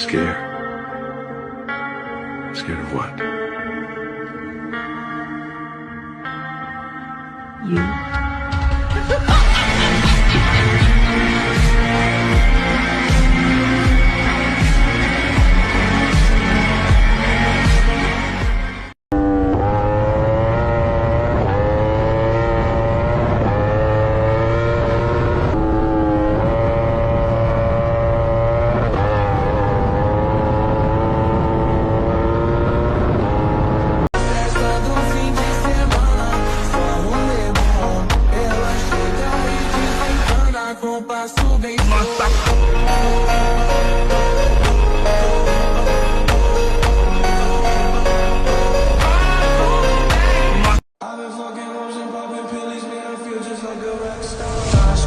Scared? Scared of what? You.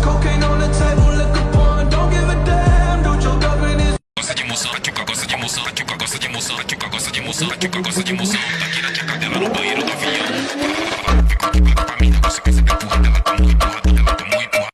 Cocaine on the table, liquor porn, don't give a damn. Don't your government is. Gosta de moção, gosta de moção, gosta de moção, gosta de moção, gosta de moção. Tá aqui na tcheca dela no banheiro do avião. Ficou de pra mim, você quer saber porra dela, tá muito empurrada, ela tá muito empurrada.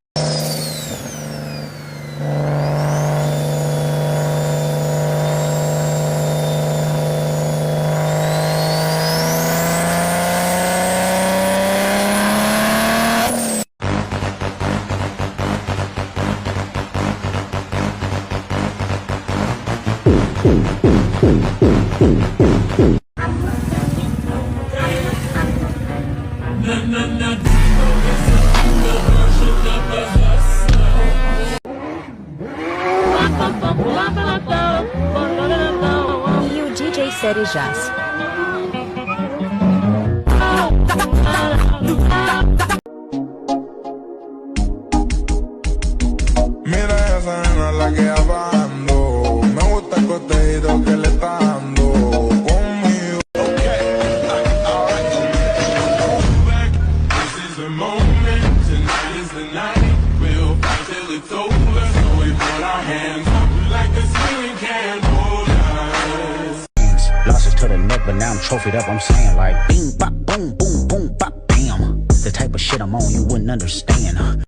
E o DJ Serijas. Mira esa nena la que va bajando. Me gusta el cotejito que le está dando conmigo. This is the moment, tonight is the night. We'll fight till it's over, so we put our hands up like the ceiling can't hold us. Losses to the neck, but now I'm trophied up. I'm saying like bing, bop, boom, boom, boom, bop, bam. The type of shit I'm on, you wouldn't understand.